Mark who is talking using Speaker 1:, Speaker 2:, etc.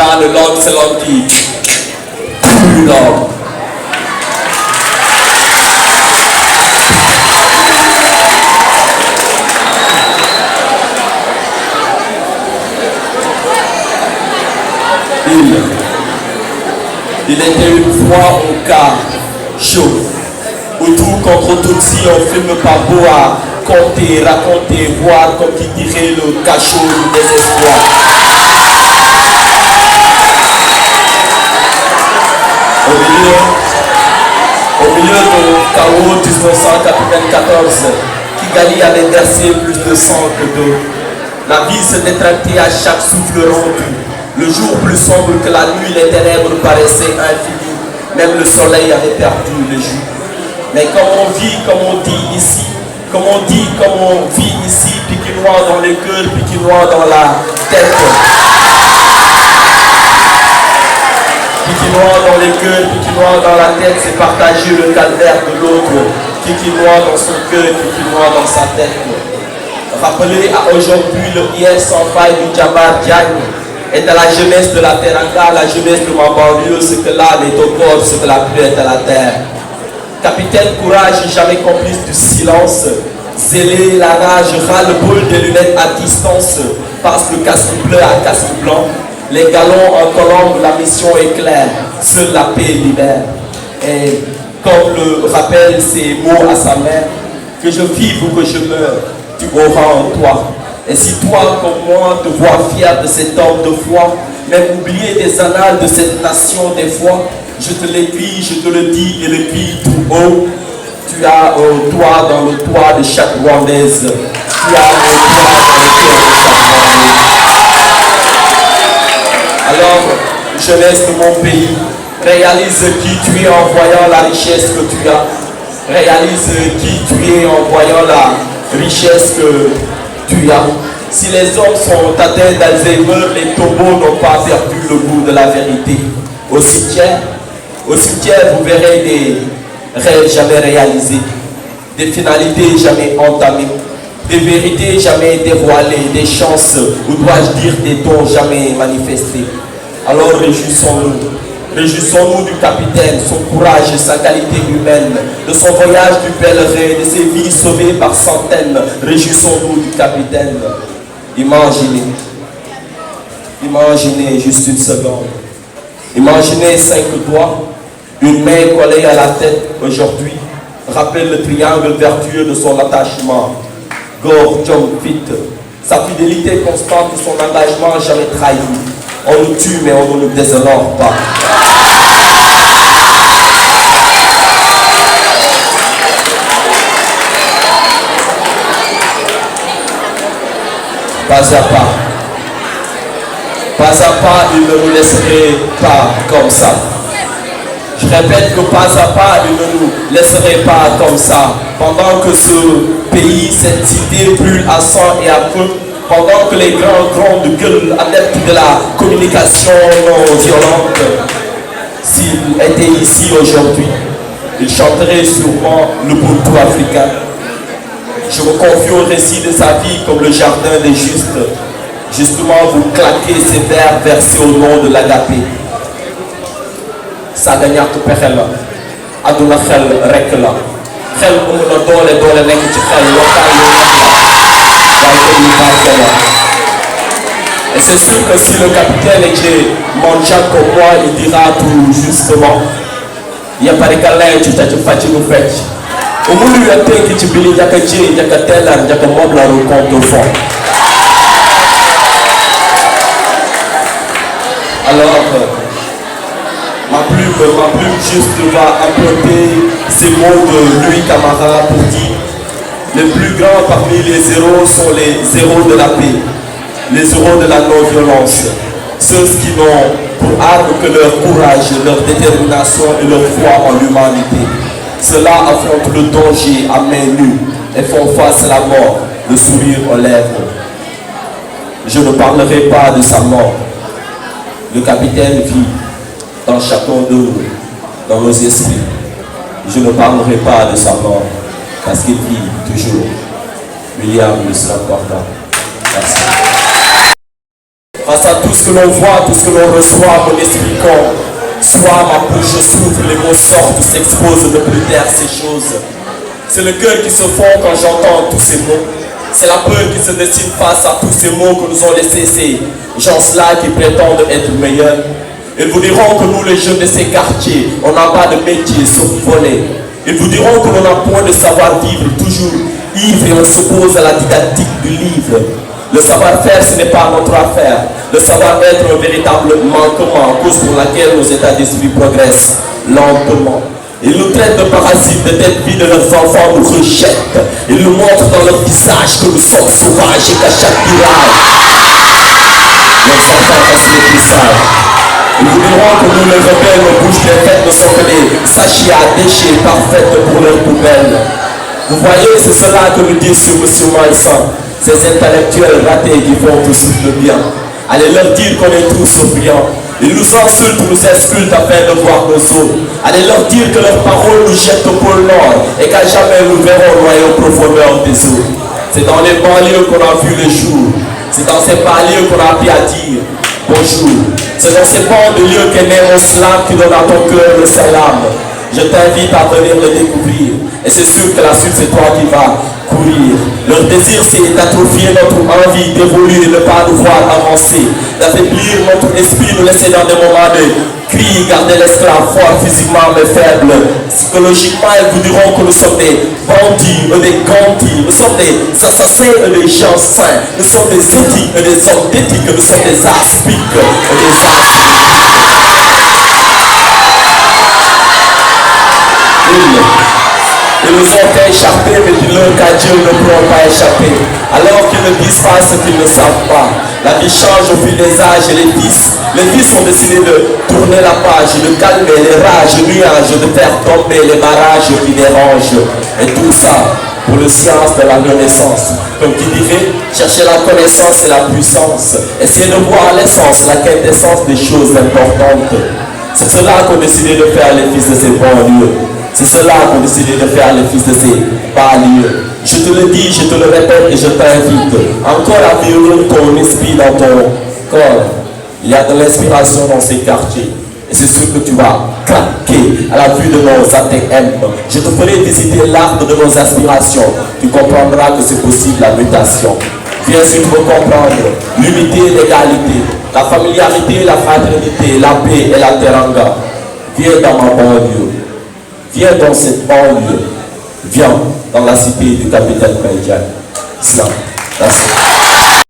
Speaker 1: commandant le Lord Selanti. Plus d'or. Il était une fois au cas chaud, où tout contre tout si on filme pas beau à compter, raconter, voir comme qui dirait le cachot du désespoir. Au milieu de chaos 1994, Kigali avait versé plus de sang que d'eau. La vie se détractait à chaque souffle rompu. Le jour plus sombre que la nuit, les ténèbres paraissaient infinies. Même le soleil avait perdu le jour. Mais comme on vit, comme on dit ici, comme on dit, comme on vit ici, Pikinois dans les cœurs, Pikinois dans la tête. Pikinois dans les cœurs, Pikinois dans la tête, c'est partager le calvaire de l'autre. Pikinois dans son cœur, Pikinois dans sa tête. Rappeler à aujourd'hui le hier sans faille du Djamar Diagne. Et à la jeunesse de la Teranga, la jeunesse de ma banlieue, ce que l'âme est au corps, ce que la pluie est à la terre. Capitaine Courage, jamais complice du silence. Zélé, la rage, ras-le-bol des lunettes à distance. Passe le casque bleu à casque blanc. Les galons en colombe, la mission est claire. Seule la paix libère. Et comme le rappellent ces mots à sa mère, que je vive ou que je meure, tu auras en toi. Et si toi, comme moi, te vois fier de cet homme de foi, même oublié des annales de cette nation des fois, je te l'écris, je te le dis et le crie tout haut. Tu as un toit dans le toit de chaque Rwandaise. Tu as un toit dans le cœur de chaque Rwandaise. Alors, jeunesse de mon pays, réalise qui tu es en voyant la richesse que tu as. Réalise qui tu es en voyant la richesse que tu as. Si les hommes sont atteints d'Alzheimer, les tombeaux n'ont pas perdu le goût de la vérité. Au cimetière, vous verrez des rêves jamais réalisés, des finalités jamais entamées, des vérités jamais dévoilées, des chances, ou dois-je dire des dons jamais manifestés. Alors réjouissons-nous du capitaine, son courage, sa qualité humaine, de son voyage du pèlerin, de ses vies sauvées par centaines. Réjouissons-nous du capitaine. Imaginez juste une seconde. Imaginez 5 doigts, une main collée à la tête aujourd'hui. Rappelle le triangle vertueux de son attachement. Gore, John, Fit. Sa fidélité constante, son engagement jamais trahi. On nous tue mais on ne nous déshonore pas. Pas à pas, il ne nous laisserait pas comme ça. Je répète que pas à pas, il ne nous laisserait pas comme ça. Pendant que ce pays, cette cité brûle à sang et à feu, pendant que les grands de gueule adeptes de la communication non violente, s'ils étaient ici aujourd'hui, ils chanteraient sûrement le Buntu africain. Je me confie au récit de sa vie comme le jardin des justes. Justement, vous claquez ces vers versés au nom de l'agapé. Sagagnak Perela, Aduna Khel Rekla, Khel Umuna Dole Nek Khel, et c'est sûr que si le capitaine était mangeant comme moi, il dira tout justement. Il n'y a pas de câlin, tu t'as fait nous fait. Au moins, il y a des qui te bilent, il y a que Dieu, il y a que tel, il y a que moi, la rencontre au fond. Alors, ma plume juste va emprunter ces mots de Louis Camara pour dire: les plus grands parmi les héros sont les héros de la paix, les héros de la non-violence, ceux qui n'ont pour arme que leur courage, leur détermination et leur foi en l'humanité. Ceux-là affrontent le danger à main nue et font face à la mort, le sourire aux lèvres. Je ne parlerai pas de sa mort. Le capitaine vit dans chacun de nous, dans nos esprits. Je ne parlerai pas de sa mort parce qu'il vit toujours. William le sera important. Merci. Face à tout ce que l'on voit, tout ce que l'on reçoit, mon esprit campe. Soit ma bouche s'ouvre, les mots sortent, s'exposent, ne plus taire ces choses. C'est le cœur qui se fond quand j'entends tous ces mots. C'est la peur qui se dessine face à tous ces mots que nous ont laissés ces gens-là qui prétendent être meilleurs. Ils vous diront que nous, les jeunes de ces quartiers, on n'a pas de métier sauf voler. Ils vous diront que l'on n'a point de savoir-vivre, toujours ivre, et on s'oppose à la didactique du livre. Le savoir-faire, ce n'est pas notre affaire. Le savoir-être est un véritable manquement, cause pour laquelle nos états d'esprit progressent lentement. Ils nous traitent de parasites, de tête vide de leurs enfants nous rejettent. Ils nous montrent dans leur visage que nous sommes sauvages et qu'à chaque virage, nos enfants restent les plus sages. Ils vous diront que nous, les rebelles, nos bouches bien faites ne sont que des sachets à déchets parfaites pour leurs poubelles. Vous voyez, c'est cela que nous dit sur M. Malsain. Ces intellectuels ratés qui font tout le bien. Allez leur dire qu'on est tous souriants. Ils nous insultent, nous excultent afin de voir nos os. Allez leur dire que leurs paroles nous jettent au pôle Nord et qu'à jamais nous verrons noyer aux profondeurs des eaux. C'est dans les banlieues qu'on a vu le jour. C'est dans ces banlieues qu'on a appris à dire bonjour. C'est dans ces bancs de lieux qu'est né mon slam qui donne à ton cœur le salam. Je t'invite à venir le découvrir. Et c'est sûr que la suite, c'est toi qui vas courir. Leur désir, c'est d'atrophier notre envie d'évoluer, de ne pas nous voir avancer, d'affaiblir notre esprit, nous laisser dans des moments de cri, garder l'esclave fort physiquement mais faible. Psychologiquement, ils vous diront que nous sommes des bandits, des gandis, nous sommes des assassins et des gens saints, nous sommes des éthiques et des hommes d'éthique, nous sommes des aspics et des aspics. Ils nous ont fait échapper, mais dis-leur qu'à Dieu ne pourront pas échapper. Alors qu'ils ne disent pas ce qu'ils ne savent pas. La vie change au fil des âges et les vices ont décidé de tourner la page, de calmer les rages, les nuages, de faire tomber les barrages qui dérangent. Et tout ça pour le science de la renaissance. Comme qui dirait, chercher la connaissance et la puissance. Essayer de voir l'essence, la quintessence des choses importantes. C'est cela qu'ont décidé de faire les fils de ces banlieues. C'est cela qu'ont décidé de faire les fils de ces banlieues. Je te le dis, je te le répète et je t'invite encore à vivre ton esprit dans ton corps. Il y a de l'inspiration dans ces quartiers. Et c'est sûr que tu vas craquer à la vue de nos ATM. Je te ferai visiter l'arbre de nos aspirations. Tu comprendras que c'est possible la mutation. Viens si tu veux comprendre l'unité, l'égalité, la familiarité, la fraternité, la paix et la teranga. Viens dans ma banlieue. Viens dans cette banlieue. Viens dans la cité du capitaine Benjamin. Islam.